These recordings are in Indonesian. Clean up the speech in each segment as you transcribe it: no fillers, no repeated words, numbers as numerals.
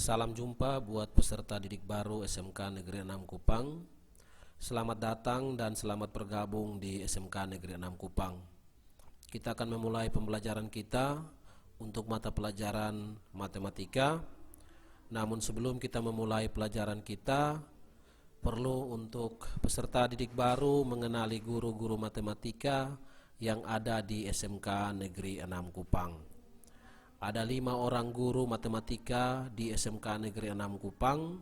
Salam jumpa buat peserta didik baru SMK Negeri 6 Kupang. Selamat datang dan selamat bergabung di SMK Negeri 6 Kupang. Kita akan memulai pembelajaran kita untuk mata pelajaran matematika. Namun sebelum kita memulai pelajaran kita, perlu untuk peserta didik baru mengenali guru-guru matematika yang ada di SMK Negeri 6 Kupang. Ada 5 orang guru matematika di SMK Negeri 6 Kupang.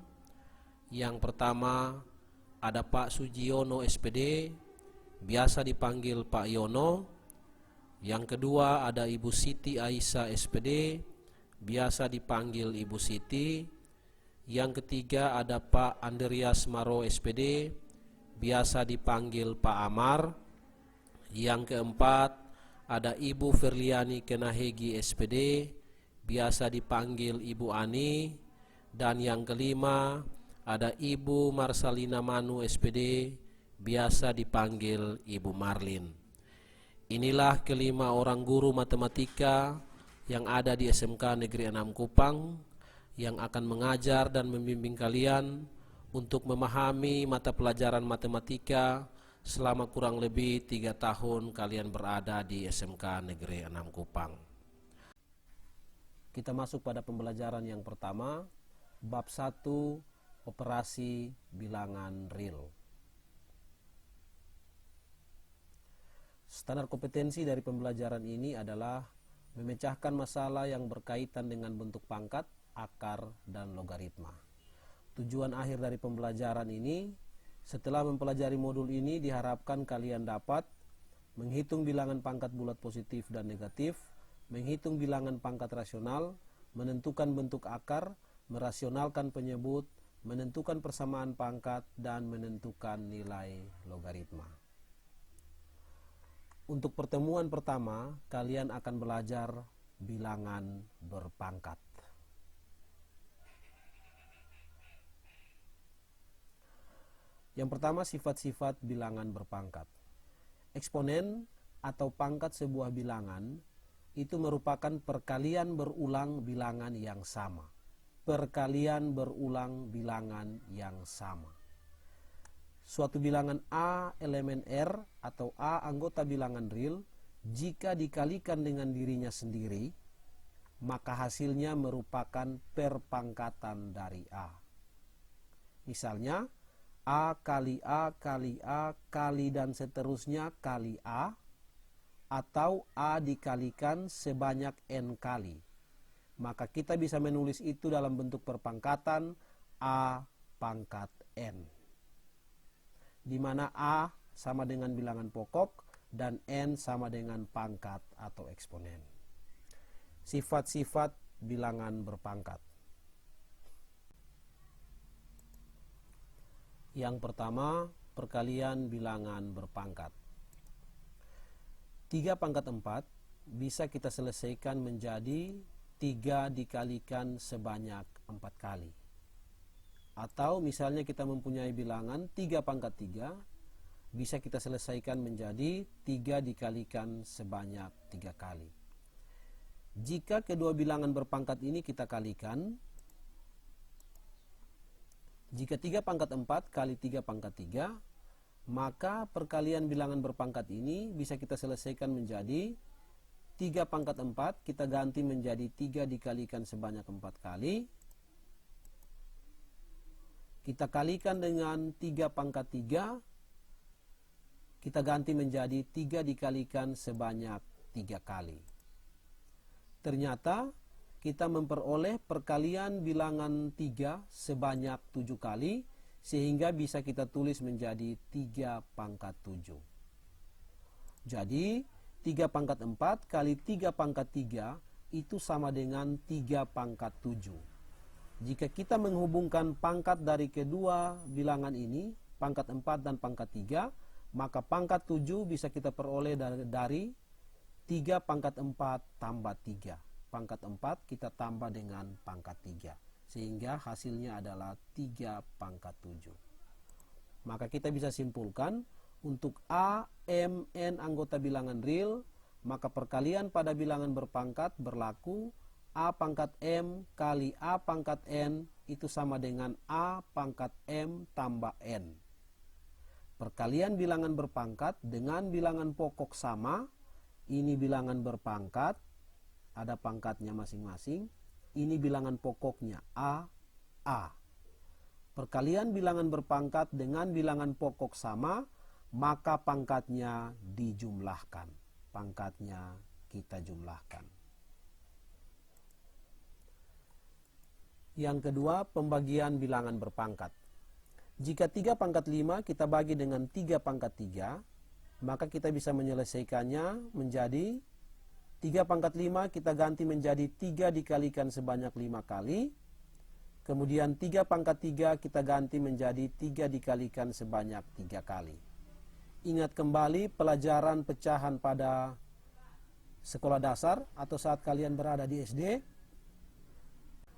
Yang pertama ada Pak Sujiono SPD, biasa dipanggil Pak Yono. Yang kedua ada Ibu Siti Aisyah SPD, biasa dipanggil Ibu Siti. Yang ketiga ada Pak Andreas Maro SPD, biasa dipanggil Pak Amar. Yang keempat ada Ibu Firliani Kenahegi SPD, biasa dipanggil Ibu Ani. Dan yang kelima ada Ibu Marsalina Manu SPD, biasa dipanggil Ibu Marlin. Inilah kelima orang guru matematika yang ada di SMK Negeri 6 Kupang yang akan mengajar dan membimbing kalian untuk memahami mata pelajaran matematika selama kurang lebih 3 tahun kalian berada di SMK Negeri 6 Kupang. Kita masuk pada pembelajaran yang pertama, bab 1, operasi bilangan real. Standar kompetensi dari pembelajaran ini adalah memecahkan masalah yang berkaitan dengan bentuk pangkat, akar, dan logaritma. Tujuan akhir dari pembelajaran ini, setelah mempelajari modul ini, diharapkan kalian dapat menghitung bilangan pangkat bulat positif dan negatif, menghitung bilangan pangkat rasional, menentukan bentuk akar, merasionalkan penyebut, menentukan persamaan pangkat, dan menentukan nilai logaritma. Untuk pertemuan pertama, kalian akan belajar bilangan berpangkat. Yang pertama, sifat-sifat bilangan berpangkat. Eksponen atau pangkat sebuah bilangan itu merupakan perkalian berulang bilangan yang sama. Perkalian berulang bilangan yang sama. Suatu bilangan A elemen R atau A anggota bilangan real, jika dikalikan dengan dirinya sendiri, maka hasilnya merupakan perpangkatan dari A. Misalnya, A kali A kali A kali dan seterusnya kali A, atau A dikalikan sebanyak N kali. Maka kita bisa menulis itu dalam bentuk perpangkatan A pangkat N, di mana A sama dengan bilangan pokok dan N sama dengan pangkat atau eksponen. Sifat-sifat bilangan berpangkat. Yang pertama, perkalian bilangan berpangkat. 3 pangkat 4 bisa kita selesaikan menjadi 3 dikalikan sebanyak 4 kali. Atau misalnya kita mempunyai bilangan 3 pangkat 3, bisa kita selesaikan menjadi 3 dikalikan sebanyak 3 kali. Jika kedua bilangan berpangkat ini kita kalikan, jika 3 pangkat 4 kali 3 pangkat 3, maka perkalian bilangan berpangkat ini bisa kita selesaikan menjadi 3 pangkat 4, kita ganti menjadi 3 dikalikan sebanyak 4 kali. Kita kalikan dengan 3 pangkat 3, kita ganti menjadi 3 dikalikan sebanyak 3 kali. Ternyata kita memperoleh perkalian bilangan 3 sebanyak 7 kali, sehingga bisa kita tulis menjadi 3 pangkat 7. Jadi 3 pangkat 4 kali 3 pangkat 3 itu sama dengan 3 pangkat 7. Jika kita menghubungkan pangkat dari kedua bilangan ini, pangkat 4 dan pangkat 3, maka pangkat 7 bisa kita peroleh dari 3 pangkat 4 tambah 3. Pangkat 4 kita tambah dengan pangkat 3. Sehingga hasilnya adalah 3 pangkat 7. Maka kita bisa simpulkan, untuk A, M, N anggota bilangan real, maka perkalian pada bilangan berpangkat berlaku A pangkat M kali A pangkat N itu sama dengan A pangkat M tambah N. Perkalian bilangan berpangkat dengan bilangan pokok sama, ini bilangan berpangkat, ada pangkatnya masing-masing, ini bilangan pokoknya A. Perkalian bilangan berpangkat dengan bilangan pokok sama, maka pangkatnya dijumlahkan. Pangkatnya kita jumlahkan. Yang kedua, pembagian bilangan berpangkat. Jika 3 pangkat 5 kita bagi dengan 3 pangkat 3, maka kita bisa menyelesaikannya menjadi 3 pangkat 5 kita ganti menjadi 3 dikalikan sebanyak 5 kali. Kemudian 3 pangkat 3 kita ganti menjadi 3 dikalikan sebanyak 3 kali. Ingat kembali pelajaran pecahan pada sekolah dasar atau saat kalian berada di SD.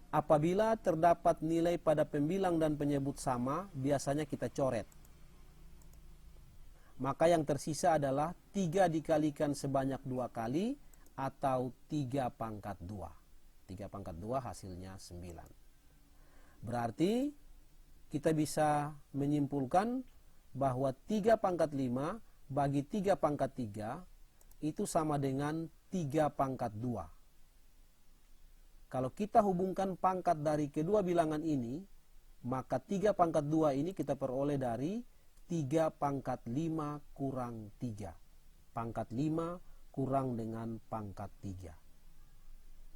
Apabila terdapat nilai pada pembilang dan penyebut sama, biasanya kita coret. Maka yang tersisa adalah 3 dikalikan sebanyak 2 kali atau 3 pangkat 2. 3 pangkat 2 hasilnya 9. Berarti kita bisa menyimpulkan bahwa 3 pangkat 5 bagi 3 pangkat 3 itu sama dengan 3 pangkat 2. Kalau kita hubungkan pangkat dari kedua bilangan ini, maka 3 pangkat 2 ini kita peroleh dari 3 pangkat 5 kurang 3. Pangkat 5 kurang dengan pangkat 3.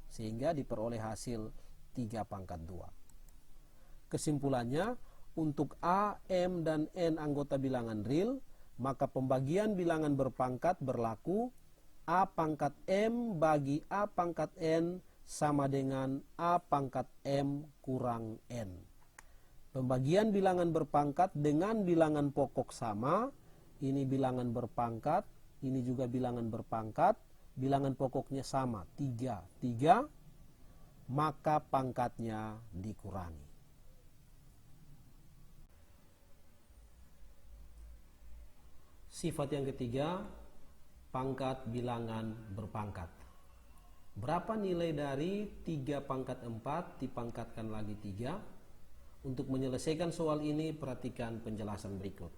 Sehingga diperoleh hasil 3 pangkat 2. Kesimpulannya, untuk A, M, dan N anggota bilangan real, maka pembagian bilangan berpangkat berlaku A pangkat M bagi A pangkat N sama dengan A pangkat M kurang N. Pembagian bilangan berpangkat dengan bilangan pokok sama, ini bilangan berpangkat, ini juga bilangan berpangkat, bilangan pokoknya sama, 3, maka pangkatnya dikurangi. Sifat yang ketiga, pangkat bilangan berpangkat. Berapa nilai dari 3 pangkat 4 dipangkatkan lagi 3? Untuk menyelesaikan soal ini, perhatikan penjelasan berikut.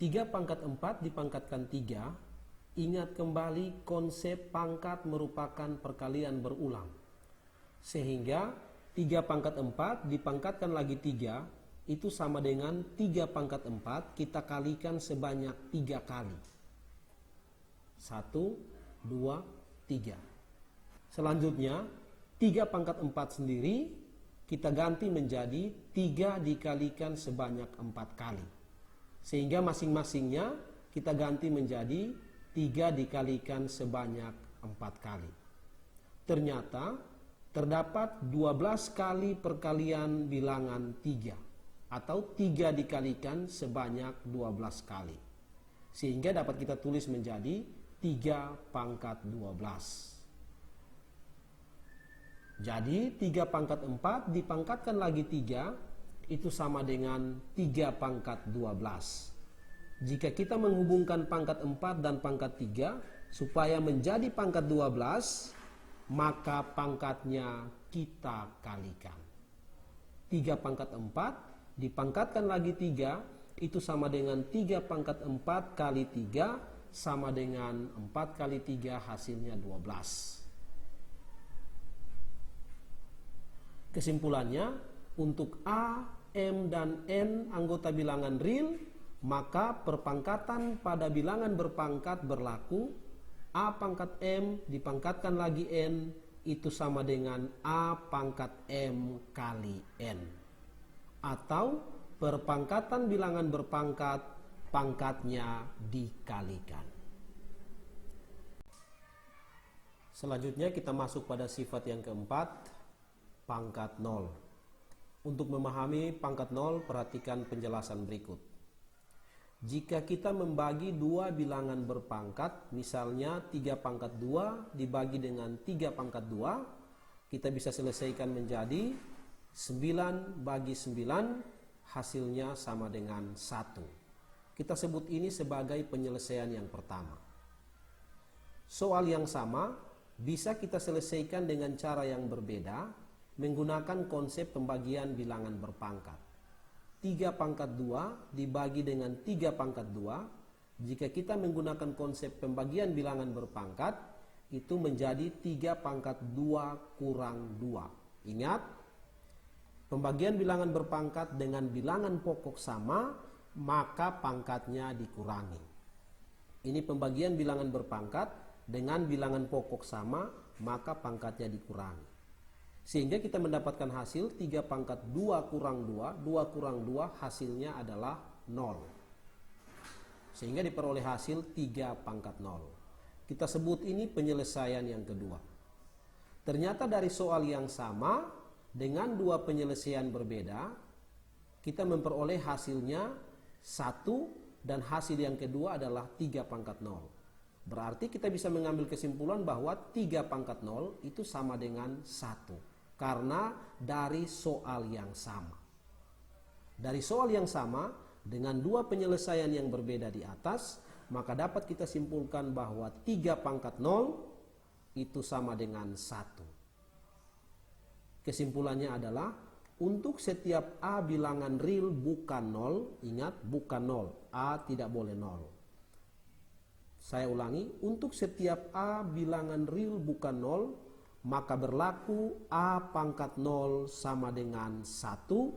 3 pangkat 4 dipangkatkan 3, ingat kembali konsep pangkat merupakan perkalian berulang. Sehingga 3 pangkat 4 dipangkatkan lagi 3, itu sama dengan 3 pangkat 4 kita kalikan sebanyak 3 kali. 1, 2, 3. Selanjutnya 3 pangkat 4 sendiri kita ganti menjadi 3 dikalikan sebanyak 4 kali. Sehingga masing-masingnya kita ganti menjadi 3 dikalikan sebanyak 4 kali. Ternyata terdapat 12 kali perkalian bilangan 3 atau 3 dikalikan sebanyak 12 kali. Sehingga dapat kita tulis menjadi 3 pangkat 12. Jadi 3 pangkat 4 dipangkatkan lagi 3, itu sama dengan 3 pangkat 12. Jika kita menghubungkan pangkat 4 dan pangkat 3 supaya menjadi pangkat 12, maka pangkatnya kita kalikan. 3 pangkat 4 dipangkatkan lagi 3, itu sama dengan 3 pangkat 4 kali 3 sama dengan 4 kali 3 hasilnya 12. Kesimpulannya, untuk A, M, dan N anggota bilangan real, maka perpangkatan pada bilangan berpangkat berlaku A pangkat M dipangkatkan lagi N itu sama dengan A pangkat M kali N. Atau perpangkatan bilangan berpangkat, pangkatnya dikalikan. Selanjutnya kita masuk pada sifat yang keempat, pangkat 0. Untuk memahami pangkat 0, perhatikan penjelasan berikut. Jika kita membagi dua bilangan berpangkat, misalnya 3 pangkat 2 dibagi dengan 3 pangkat 2, kita bisa selesaikan menjadi 9 bagi 9, hasilnya sama dengan 1. Kita sebut ini sebagai penyelesaian yang pertama. Soal yang sama bisa kita selesaikan dengan cara yang berbeda menggunakan konsep pembagian bilangan berpangkat. 3 pangkat 2 dibagi dengan 3 pangkat 2, jika kita menggunakan konsep pembagian bilangan berpangkat, itu menjadi 3 pangkat 2 kurang 2. Ingat, pembagian bilangan berpangkat dengan bilangan pokok sama, maka pangkatnya dikurangi. Ini pembagian bilangan berpangkat dengan bilangan pokok sama, maka pangkatnya dikurangi. Sehingga kita mendapatkan hasil 3 pangkat 2 kurang 2, 2 kurang 2 hasilnya adalah 0. Sehingga diperoleh hasil 3 pangkat 0. Kita sebut ini penyelesaian yang kedua. Ternyata dari soal yang sama, dengan dua penyelesaian berbeda, kita memperoleh hasilnya 1 dan hasil yang kedua adalah 3 pangkat 0. Berarti kita bisa mengambil kesimpulan bahwa 3 pangkat 0 itu sama dengan 1. Karena dari soal yang sama. Dari soal yang sama, dengan dua penyelesaian yang berbeda di atas, maka dapat kita simpulkan bahwa 3 pangkat 0 itu sama dengan 1. Kesimpulannya adalah, untuk setiap A bilangan real bukan 0, ingat bukan 0, A tidak boleh 0. Saya ulangi, untuk setiap A bilangan real bukan 0, maka berlaku A pangkat 0 sama dengan 1,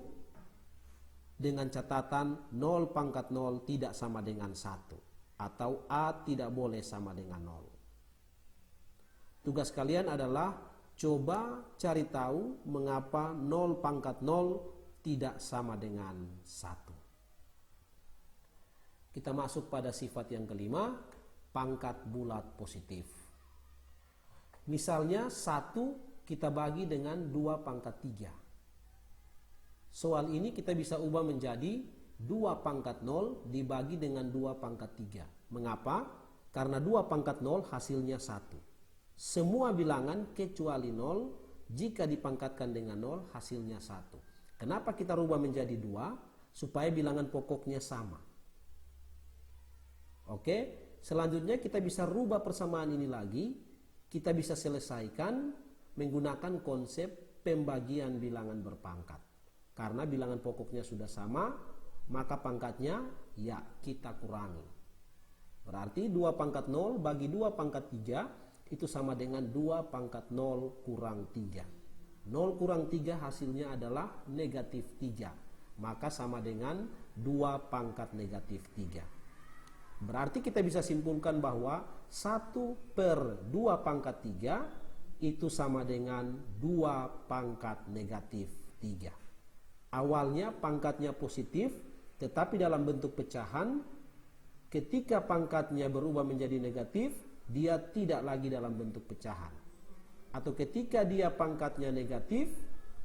dengan catatan 0 pangkat 0 tidak sama dengan 1, atau A tidak boleh sama dengan 0. Tugas kalian adalah coba cari tahu mengapa 0 pangkat 0 tidak sama dengan 1. Kita masuk pada sifat yang kelima, pangkat bulat positif. Misalnya 1 kita bagi dengan 2 pangkat 3. Soal ini kita bisa ubah menjadi 2 pangkat 0 dibagi dengan 2 pangkat 3. Mengapa? Karena 2 pangkat 0 hasilnya 1. Semua bilangan kecuali 0 jika dipangkatkan dengan 0 hasilnya 1. Kenapa kita rubah menjadi 2? Supaya bilangan pokoknya sama. Oke, selanjutnya kita bisa rubah persamaan ini lagi. Kita bisa selesaikan menggunakan konsep pembagian bilangan berpangkat. Karena bilangan pokoknya sudah sama, maka pangkatnya ya kita kurangi. Berarti 2 pangkat 0 bagi 2 pangkat 3 itu sama dengan 2 pangkat 0 kurang 3. 0 kurang 3 hasilnya adalah negatif 3. Maka sama dengan 2 pangkat negatif 3. Berarti kita bisa simpulkan bahwa 1/2 pangkat 3 itu sama dengan 2 pangkat negatif 3. Awalnya pangkatnya positif, tetapi dalam bentuk pecahan, ketika pangkatnya berubah menjadi negatif, dia tidak lagi dalam bentuk pecahan. Atau ketika dia pangkatnya negatif,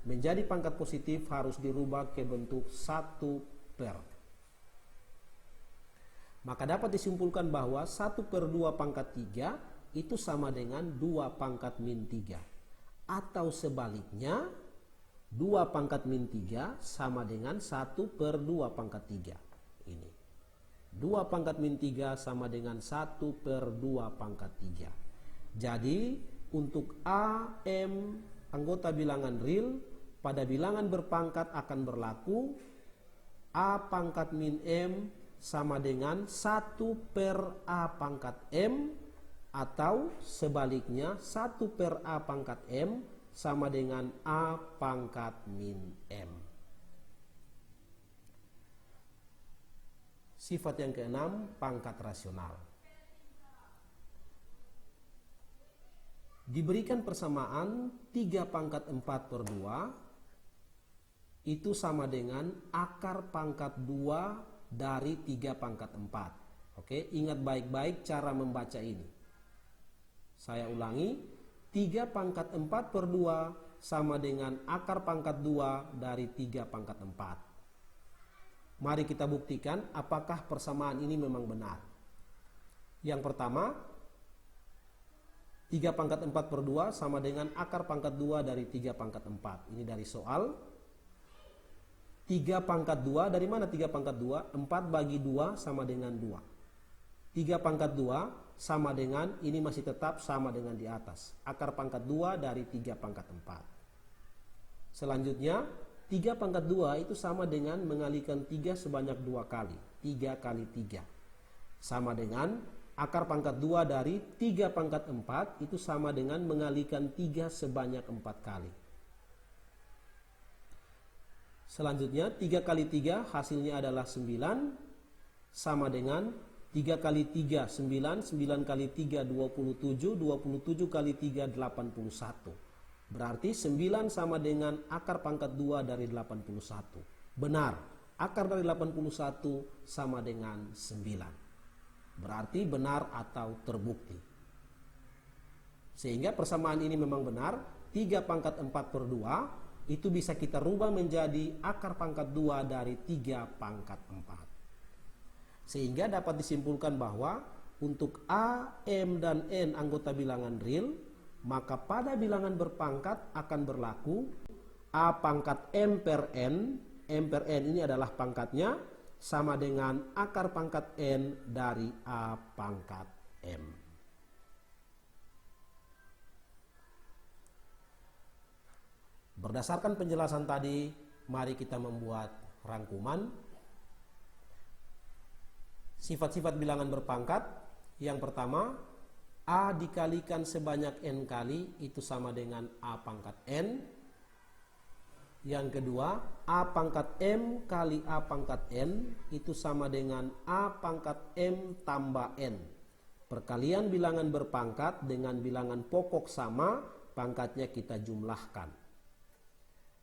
menjadi pangkat positif harus dirubah ke bentuk 1/. Maka dapat disimpulkan bahwa 1/2 pangkat 3 itu sama dengan 2 pangkat min 3. Atau sebaliknya, 2 pangkat min 3 sama dengan 1/2 pangkat 3. Ini. 2 pangkat min 3 sama dengan 1/2 pangkat 3. Jadi, untuk A, M, anggota bilangan real, pada bilangan berpangkat akan berlaku A pangkat min M sama dengan 1/A pangkat M, atau sebaliknya 1/A pangkat M sama dengan A pangkat min M. Sifat yang keenam, pangkat rasional. Diberikan persamaan 3 pangkat 4 per 2 itu sama dengan akar pangkat 2 dari 3 pangkat 4. Oke, ingat baik-baik cara membaca ini. Saya ulangi, 3 pangkat 4 per 2 sama dengan akar pangkat 2 dari 3 pangkat 4. Mari kita buktikan apakah persamaan ini memang benar. Yang pertama, 3 pangkat 4 per 2 sama dengan akar pangkat 2 dari 3 pangkat 4. Ini dari soal. 3 pangkat 2, dari mana 3 pangkat 2? 4 bagi 2 sama dengan 2. 3 pangkat 2 sama dengan, ini masih tetap sama dengan di atas. Akar pangkat 2 dari 3 pangkat 4. Selanjutnya, 3 pangkat 2 itu sama dengan mengalikan 3 sebanyak 2 kali. 3 kali 3. Sama dengan akar pangkat 2 dari 3 pangkat 4 itu sama dengan mengalikan 3 sebanyak 4 kali. Selanjutnya 3 kali 3 hasilnya adalah 9 sama dengan 3 kali 3 9, 9 kali 3 27, 27 kali 3 81. Berarti 9 sama dengan akar pangkat 2 dari 81. Benar, akar dari 81 sama dengan 9. Berarti benar atau terbukti. Sehingga persamaan ini memang benar. 3 pangkat 4 per 2 itu bisa kita rubah menjadi akar pangkat 2 dari 3 pangkat 4. Sehingga dapat disimpulkan bahwa untuk A, M, dan N anggota bilangan real, maka pada bilangan berpangkat akan berlaku A pangkat M per N. M per N ini adalah pangkatnya, sama dengan akar pangkat N dari A pangkat M. Berdasarkan penjelasan tadi, mari kita membuat rangkuman. Sifat-sifat bilangan berpangkat. Yang pertama, A dikalikan sebanyak N kali itu sama dengan A pangkat N. Yang kedua, A pangkat M kali A pangkat N itu sama dengan A pangkat M tambah N. Perkalian bilangan berpangkat dengan bilangan pokok sama, pangkatnya kita jumlahkan.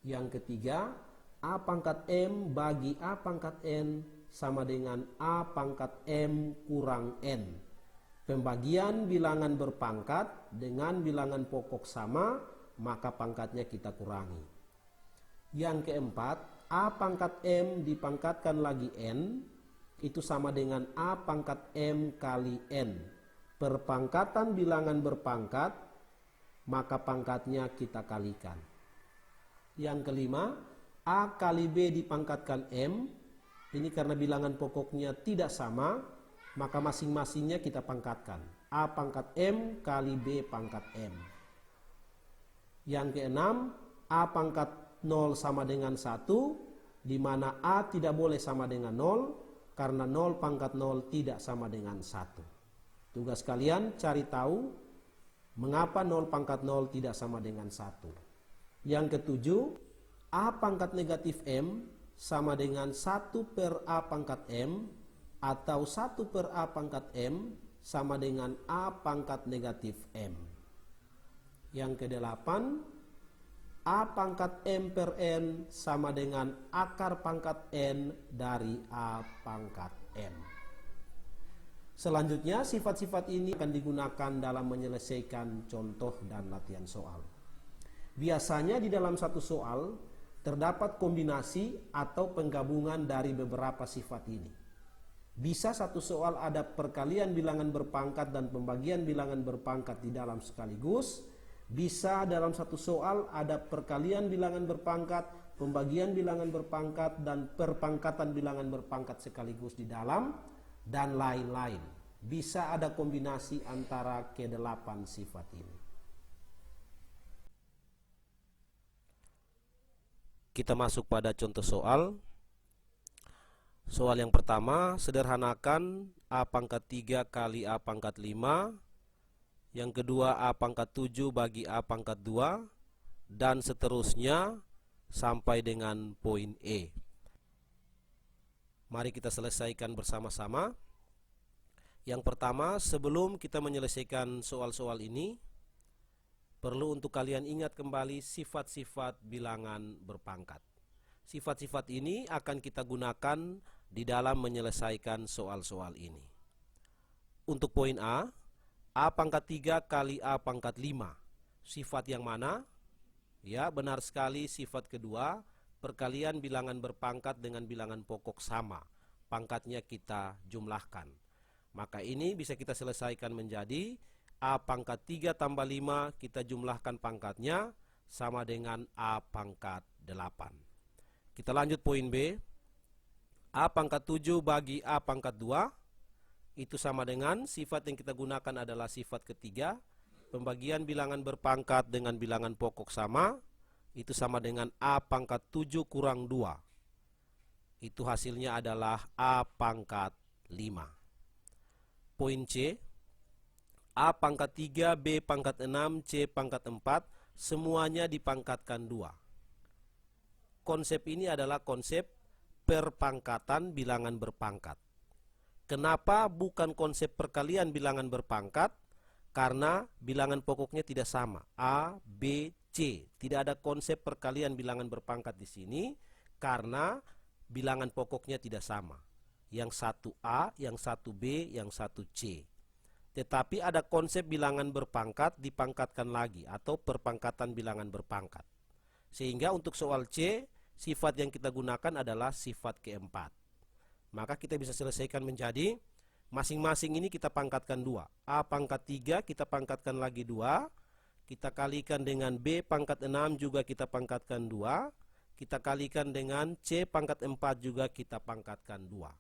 Yang ketiga, A pangkat M bagi A pangkat N sama dengan A pangkat M kurang N. Pembagian bilangan berpangkat dengan bilangan pokok sama, maka pangkatnya kita kurangi. Yang keempat, A pangkat M dipangkatkan lagi N, itu sama dengan A pangkat M kali N. Perpangkatan bilangan berpangkat, maka pangkatnya kita kalikan. Yang kelima, A kali B dipangkatkan M, ini karena bilangan pokoknya tidak sama, maka masing-masingnya kita pangkatkan. A pangkat M kali B pangkat M. Yang keenam, A pangkat 0 sama dengan 1, di mana A tidak boleh sama dengan 0, karena 0 pangkat 0 tidak sama dengan 1. Tugas kalian cari tahu mengapa 0 pangkat 0 tidak sama dengan 1. Yang ketujuh, A pangkat negatif M sama dengan 1 per A pangkat M, atau 1 per A pangkat M sama dengan A pangkat negatif M. Yang kedelapan, A pangkat M per N sama dengan akar pangkat N dari A pangkat M. Selanjutnya, sifat-sifat ini akan digunakan dalam menyelesaikan contoh dan latihan soal. Biasanya di dalam satu soal terdapat kombinasi atau penggabungan dari beberapa sifat ini. Bisa satu soal ada perkalian bilangan berpangkat dan pembagian bilangan berpangkat di dalam sekaligus. Bisa dalam satu soal ada perkalian bilangan berpangkat, pembagian bilangan berpangkat, dan perpangkatan bilangan berpangkat sekaligus di dalam, dan lain-lain. Bisa ada kombinasi antara ke-8 sifat ini. Kita masuk pada contoh soal. Soal yang pertama, sederhanakan A pangkat 3 kali A pangkat 5. Yang kedua, A pangkat 7 bagi A pangkat 2, dan seterusnya sampai dengan poin E. Mari kita selesaikan bersama-sama. Yang pertama, sebelum kita menyelesaikan soal-soal ini, perlu untuk kalian ingat kembali sifat-sifat bilangan berpangkat. Sifat-sifat ini akan kita gunakan di dalam menyelesaikan soal-soal ini. Untuk poin A pangkat 3 kali A pangkat 5. Sifat yang mana? Ya, benar sekali, sifat kedua, perkalian bilangan berpangkat dengan bilangan pokok sama. Pangkatnya kita jumlahkan. Maka ini bisa kita selesaikan menjadi A pangkat 3 tambah 5, kita jumlahkan pangkatnya sama dengan A pangkat 8. Kita lanjut poin B. A pangkat 7 bagi A pangkat 2, itu sama dengan sifat yang kita gunakan adalah sifat ketiga. Pembagian bilangan berpangkat dengan bilangan pokok sama, itu sama dengan A pangkat 7 kurang 2. Itu hasilnya adalah A pangkat 5. Poin C, A pangkat 3, B pangkat 6, C pangkat 4, semuanya dipangkatkan 2. Konsep ini adalah konsep perpangkatan bilangan berpangkat. Kenapa bukan konsep perkalian bilangan berpangkat? Karena bilangan pokoknya tidak sama, A, B, C. Tidak ada konsep perkalian bilangan berpangkat di sini karena bilangan pokoknya tidak sama. Yang satu A, yang satu B, yang satu C. Tetapi ada konsep bilangan berpangkat dipangkatkan lagi atau perpangkatan bilangan berpangkat. Sehingga untuk soal C, sifat yang kita gunakan adalah sifat keempat. Maka kita bisa selesaikan menjadi masing-masing ini kita pangkatkan 2. A pangkat 3 kita pangkatkan lagi 2. Kita kalikan dengan B pangkat 6 juga kita pangkatkan 2. Kita kalikan dengan C pangkat 4 juga kita pangkatkan 2.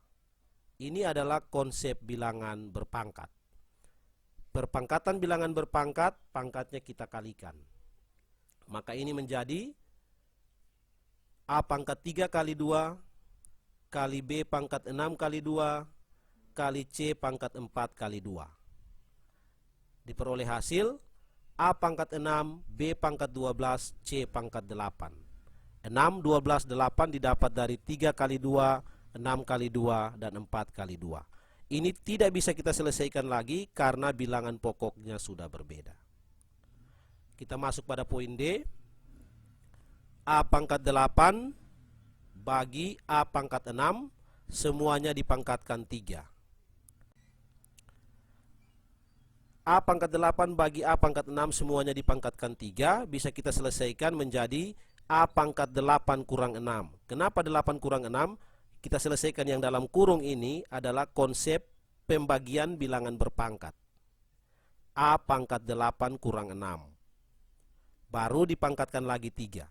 Ini adalah konsep bilangan berpangkat. Perpangkatan bilangan berpangkat, pangkatnya kita kalikan. Maka ini menjadi A pangkat 3 kali 2 kali B pangkat 6 kali 2 kali C pangkat 4 kali 2. Diperoleh hasil A pangkat 6, B pangkat 12, C pangkat 8. 6, 12, 8 didapat dari 3 kali 2, 6 kali 2, dan 4 kali 2. Ini tidak bisa kita selesaikan lagi karena bilangan pokoknya sudah berbeda. Kita masuk pada poin D. A pangkat 8 bagi A pangkat 6, semuanya dipangkatkan 3. A pangkat 8 bagi A pangkat 6, semuanya dipangkatkan 3. Bisa kita selesaikan menjadi A pangkat 8 kurang 6. Kenapa 8 kurang 6? Kita selesaikan yang dalam kurung ini adalah konsep pembagian bilangan berpangkat. A pangkat 8 kurang 6. Baru dipangkatkan lagi 3.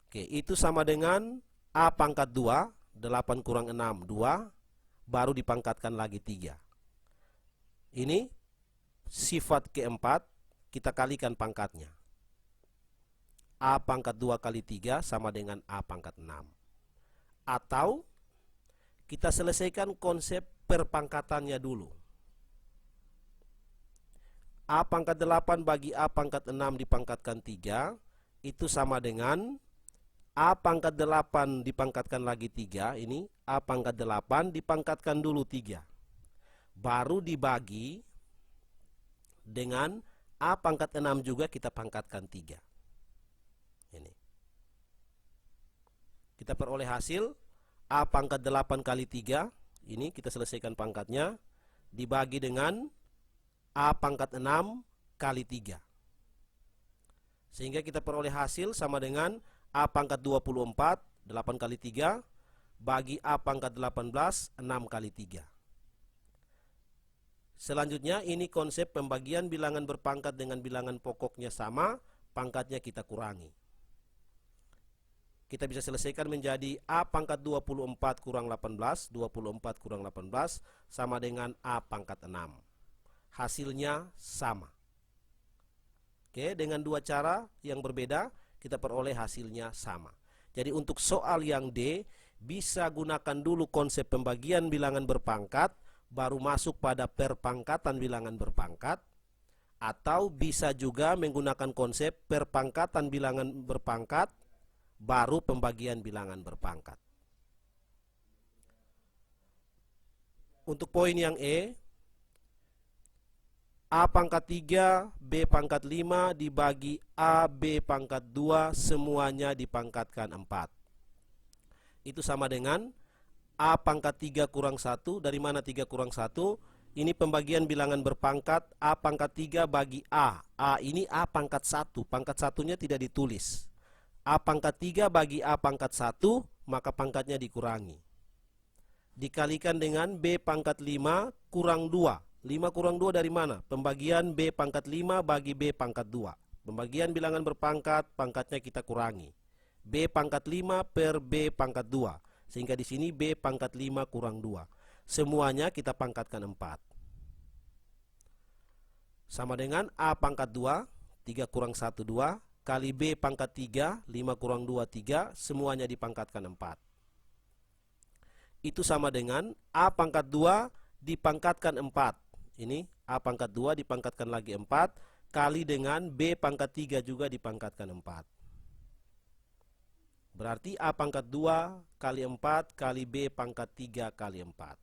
Oke, itu sama dengan A pangkat 2, 8 kurang 6, 2. Baru dipangkatkan lagi 3. Ini sifat keempat, kita kalikan pangkatnya. A pangkat 2 kali 3 sama dengan A pangkat 6. Atau kita selesaikan konsep perpangkatannya dulu. A pangkat 8 bagi A pangkat 6 dipangkatkan 3, itu sama dengan A pangkat 8 dipangkatkan lagi 3. Ini A pangkat 8 dipangkatkan dulu 3. Baru dibagi dengan A pangkat 6 juga kita pangkatkan 3. Ini. Kita peroleh hasil A pangkat 8 kali 3. Ini kita selesaikan pangkatnya. Dibagi dengan A pangkat 6 kali 3. Sehingga kita peroleh hasil sama dengan A pangkat 24, 8 kali 3. Bagi A pangkat 18, 6 kali 3. Selanjutnya ini konsep pembagian bilangan berpangkat dengan bilangan pokoknya sama. Pangkatnya kita kurangi. Kita bisa selesaikan menjadi A pangkat 24 kurang 18, 24 kurang 18 sama dengan A pangkat 6. Hasilnya sama. Oke, dengan dua cara yang berbeda kita peroleh hasilnya sama. Jadi untuk soal yang D, bisa gunakan dulu konsep pembagian bilangan berpangkat, baru masuk pada perpangkatan bilangan berpangkat. Atau bisa juga menggunakan konsep perpangkatan bilangan berpangkat, baru pembagian bilangan berpangkat. Untuk poin yang E, A pangkat 3 B pangkat 5 dibagi A B pangkat 2 semuanya dipangkatkan 4. Itu sama dengan A pangkat 3 kurang 1. Dari mana 3 kurang 1? Ini pembagian bilangan berpangkat. A pangkat 3 bagi A. A ini A pangkat 1. Pangkat satunya tidak ditulis. A pangkat 3 bagi A pangkat 1, maka pangkatnya dikurangi. Dikalikan dengan B pangkat 5 kurang 2. 5 kurang 2 dari mana? Pembagian B pangkat 5 bagi B pangkat 2. Pembagian bilangan berpangkat, pangkatnya kita kurangi. B pangkat 5 per B pangkat 2. Sehingga di sini B pangkat 5 kurang 2. Semuanya kita pangkatkan 4. Sama dengan A pangkat 2, 3 kurang 1, 2. Kali B pangkat 3, 5 kurang 2, 3. Semuanya dipangkatkan 4. Itu sama dengan A pangkat 2 dipangkatkan 4. Ini A pangkat 2 dipangkatkan lagi 4. Kali dengan B pangkat 3 juga dipangkatkan 4. Berarti A pangkat 2 kali 4 kali B pangkat 3 kali 4.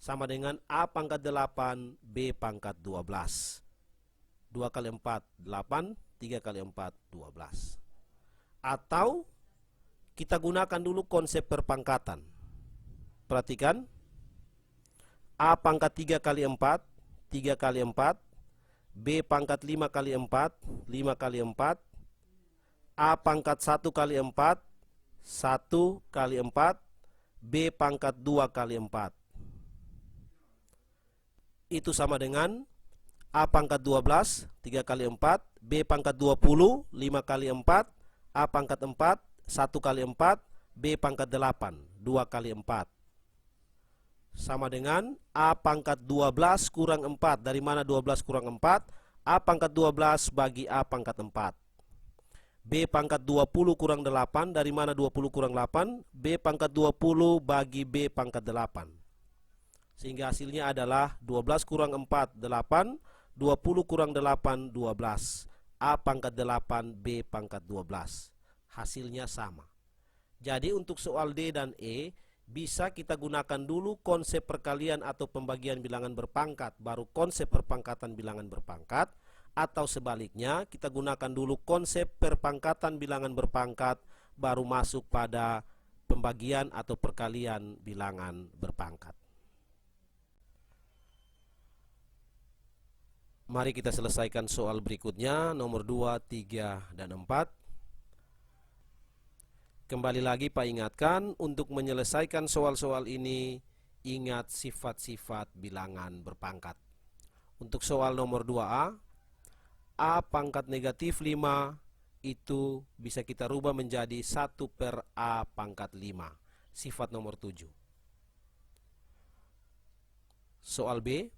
Sama dengan A pangkat 8 B pangkat 12. 2 kali 4 8, 3 kali 4 12. Atau kita gunakan dulu konsep perpangkatan. Perhatikan, A pangkat 3 kali 4, 3 kali 4. B pangkat 5 kali 4, 5 kali 4. A pangkat 1 kali 4, 1 kali 4. B pangkat 2 kali 4. Itu sama dengan A pangkat 12, 3 kali 4. B pangkat 20, 5 kali 4. A pangkat 4, 1 kali 4. B pangkat 8, 2 kali 4. Sama dengan A pangkat 12 kurang 4. Dari mana 12 kurang 4? A pangkat 12 bagi A pangkat 4. B pangkat 20 kurang 8. Dari mana 20 kurang 8? B pangkat 20 bagi B pangkat 8. Sehingga hasilnya adalah 12 kurang 4, 8. 20 kurang 8, 12. A pangkat 8, B pangkat 12. Hasilnya sama. Jadi untuk soal D dan E, bisa kita gunakan dulu konsep perkalian atau pembagian bilangan berpangkat, baru konsep perpangkatan bilangan berpangkat. Atau sebaliknya, kita gunakan dulu konsep perpangkatan bilangan berpangkat, baru masuk pada pembagian atau perkalian bilangan berpangkat. Mari kita selesaikan soal berikutnya, nomor 2, 3, dan 4. Kembali lagi Pak ingatkan, untuk menyelesaikan soal-soal ini, ingat sifat-sifat bilangan berpangkat. Untuk soal nomor 2A, A pangkat negatif 5 itu bisa kita rubah menjadi 1 per A pangkat 5. Sifat nomor 7. Soal B,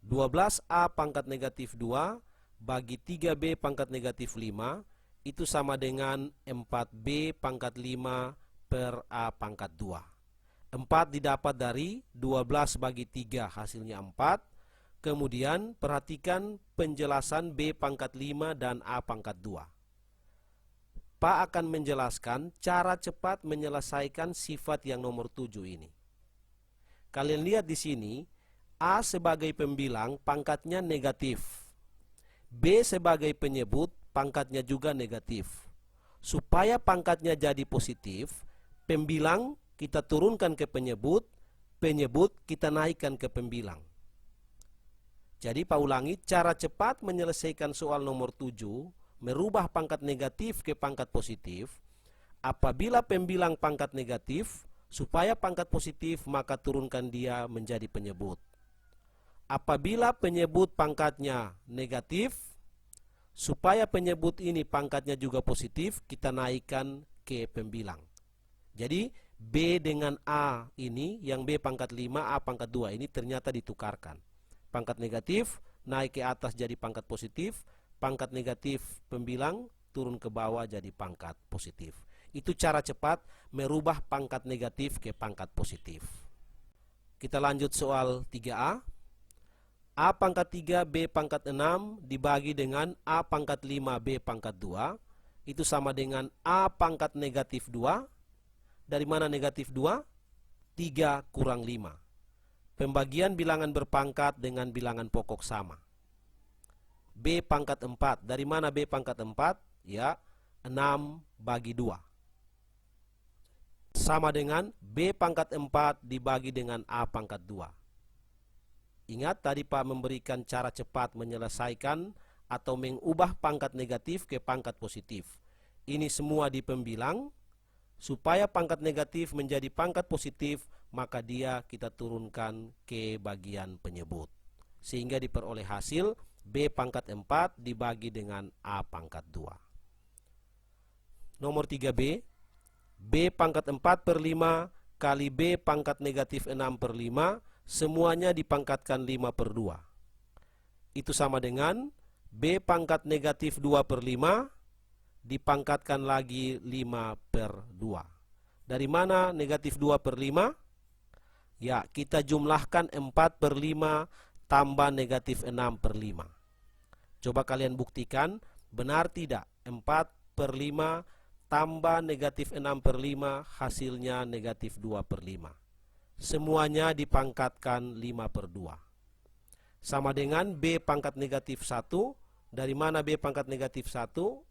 12A pangkat negatif 2 bagi 3B pangkat negatif 5 itu sama dengan 4B pangkat 5 per A pangkat 2. 4 didapat dari 12 bagi 3, hasilnya 4. Kemudian perhatikan penjelasan B pangkat 5 dan A pangkat 2. Pak akan menjelaskan cara cepat menyelesaikan sifat yang nomor 7 ini. Kalian lihat di sini, A sebagai pembilang pangkatnya negatif. B sebagai penyebut pangkatnya juga negatif. Supaya pangkatnya jadi positif, pembilang kita turunkan ke penyebut, penyebut kita naikkan ke pembilang. Jadi Pak ulangi, cara cepat menyelesaikan soal nomor 7, merubah pangkat negatif ke pangkat positif. Apabila pembilang pangkat negatif, supaya pangkat positif maka turunkan dia menjadi penyebut. Apabila penyebut pangkatnya negatif, supaya penyebut ini pangkatnya juga positif, kita naikkan ke pembilang. Jadi B dengan A ini, yang B pangkat 5, A pangkat 2 ini ternyata ditukarkan. Pangkat negatif naik ke atas jadi pangkat positif, pangkat negatif pembilang turun ke bawah jadi pangkat positif. Itu cara cepat merubah pangkat negatif ke pangkat positif. Kita lanjut soal 3A. A pangkat 3 B pangkat 6 dibagi dengan A pangkat 5 B pangkat 2. Itu sama dengan A pangkat negatif 2. Dari mana negatif 2? 3 kurang 5. Pembagian bilangan berpangkat dengan bilangan pokok sama. B pangkat 4. Dari mana B pangkat 4? Ya, 6 bagi 2. Sama dengan B pangkat 4 dibagi dengan A pangkat 2. Ingat tadi Pak memberikan cara cepat menyelesaikan atau mengubah pangkat negatif ke pangkat positif. Ini semua di pembilang. Supaya pangkat negatif menjadi pangkat positif, maka dia kita turunkan ke bagian penyebut. Sehingga diperoleh hasil B pangkat 4 dibagi dengan A pangkat 2. Nomor 3B, B pangkat 4/5 kali B pangkat negatif 6/5, semuanya dipangkatkan 5/2. Itu sama dengan B pangkat negatif 2/5 dipangkatkan lagi 5/2. Dari mana negatif 2/5? Ya, kita jumlahkan 4/5 tambah negatif 6/5. Coba kalian buktikan, benar tidak? 4/5 tambah negatif 6/5 hasilnya negatif 2/5. Semuanya dipangkatkan 5/2. Sama dengan B pangkat negatif 1. Dari mana B pangkat negatif 1?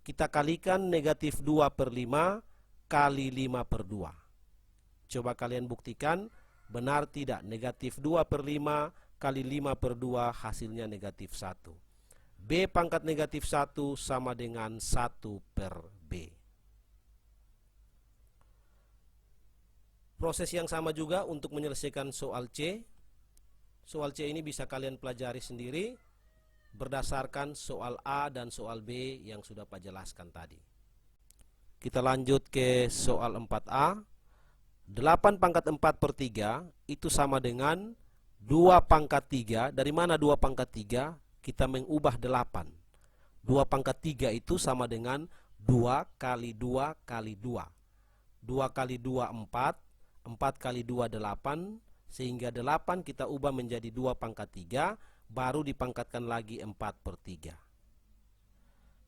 Kita kalikan negatif 2/5 kali 5/2. Coba kalian buktikan, benar tidak? Negatif 2/5 kali 5/2 hasilnya negatif 1. B pangkat negatif 1 sama dengan 1/B. Proses yang sama juga untuk menyelesaikan soal C. Soal C ini bisa kalian pelajari sendiri berdasarkan soal A dan soal B yang sudah Pak jelaskan tadi. Kita lanjut ke soal 4A. 8 pangkat 4/3 itu sama dengan 2 pangkat 3. Dari mana 2 pangkat 3? Kita mengubah 8. 2 pangkat 3 itu sama dengan 2 kali 2 kali 2. 2 kali 2 4, 4 kali 2 8, sehingga 8 kita ubah menjadi 2 pangkat 3, baru dipangkatkan lagi 4/3.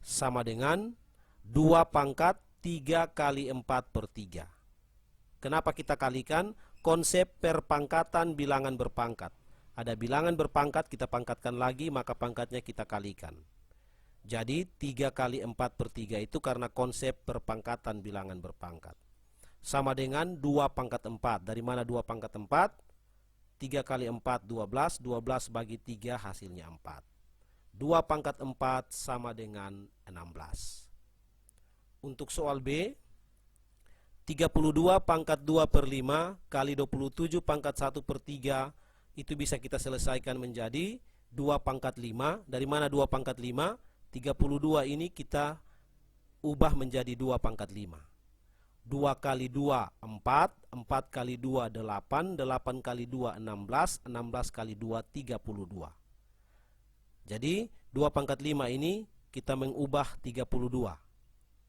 Sama dengan 2 pangkat 3 kali 4/3. Kenapa kita kalikan? Konsep perpangkatan bilangan berpangkat. Ada bilangan berpangkat, kita pangkatkan lagi, maka pangkatnya kita kalikan. Jadi 3 kali 4/3 itu karena konsep perpangkatan bilangan berpangkat. Sama dengan 2 pangkat 4. Dari mana 2 pangkat 4? 3 kali 4 12, 12 bagi 3 hasilnya 4. 2 pangkat 4 sama dengan 16. Untuk soal B, 32 pangkat 2/5 kali 27 pangkat 1/3 itu bisa kita selesaikan menjadi 2 pangkat 5. Dari mana 2 pangkat 5? 32 ini kita ubah menjadi 2 pangkat 5. 2 kali 2 4, 4 kali 2 8, 8 kali 2 16, 16 kali 2 32. Jadi 2 pangkat 5 ini kita mengubah 32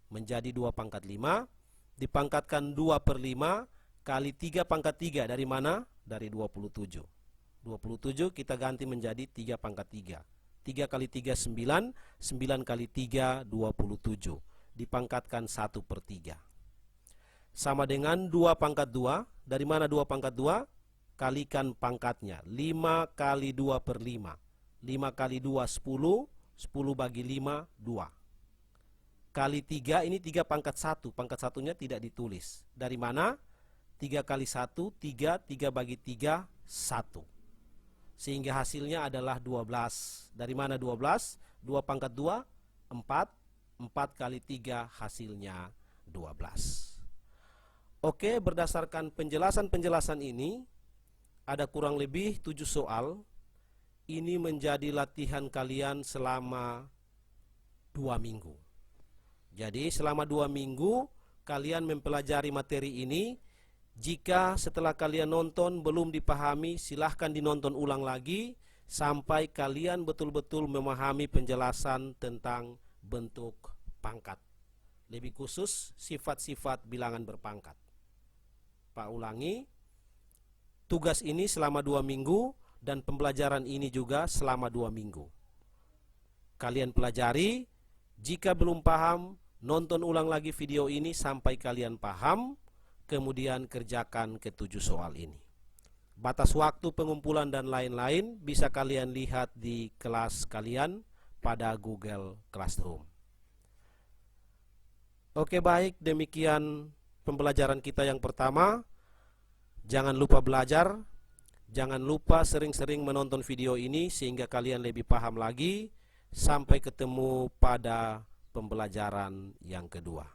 menjadi 2 pangkat 5, dipangkatkan 2/5 kali 3 pangkat 3. Dari mana? Dari 27. 27 kita ganti menjadi 3 pangkat 3. 3 kali 3 9, 9 kali 3 27. Dipangkatkan 1/3. Sama dengan 2 pangkat 2. Dari mana 2 pangkat 2? Kalikan pangkatnya. 5 kali 2/5. 5 kali 2 10. 10 bagi 5 2. Kali 3 ini 3 pangkat 1. Pangkat satunya tidak ditulis. Dari mana? 3 kali 1 3. 3 bagi 3 1. Sehingga hasilnya adalah 12. Dari mana 12? 2 pangkat 2 4. 4 kali 3 hasilnya 12. Oke, berdasarkan penjelasan-penjelasan ini, ada kurang lebih 7 soal. Ini menjadi latihan kalian selama 2 minggu. Jadi selama 2 minggu kalian mempelajari materi ini. Jika setelah kalian nonton belum dipahami, silahkan dinonton ulang lagi sampai kalian betul-betul memahami penjelasan tentang bentuk pangkat. Lebih khusus sifat-sifat bilangan berpangkat. Pak ulangi, tugas ini selama 2 minggu dan pembelajaran ini juga selama 2 minggu. Kalian pelajari, jika belum paham, nonton ulang lagi video ini sampai kalian paham, kemudian kerjakan ke 7 soal ini. Batas waktu pengumpulan dan lain-lain bisa kalian lihat di kelas kalian pada Google Classroom. Oke, baik, demikian pembelajaran kita yang pertama. Jangan lupa belajar, jangan lupa sering-sering menonton video ini sehingga kalian lebih paham lagi. Sampai ketemu pada pembelajaran yang kedua.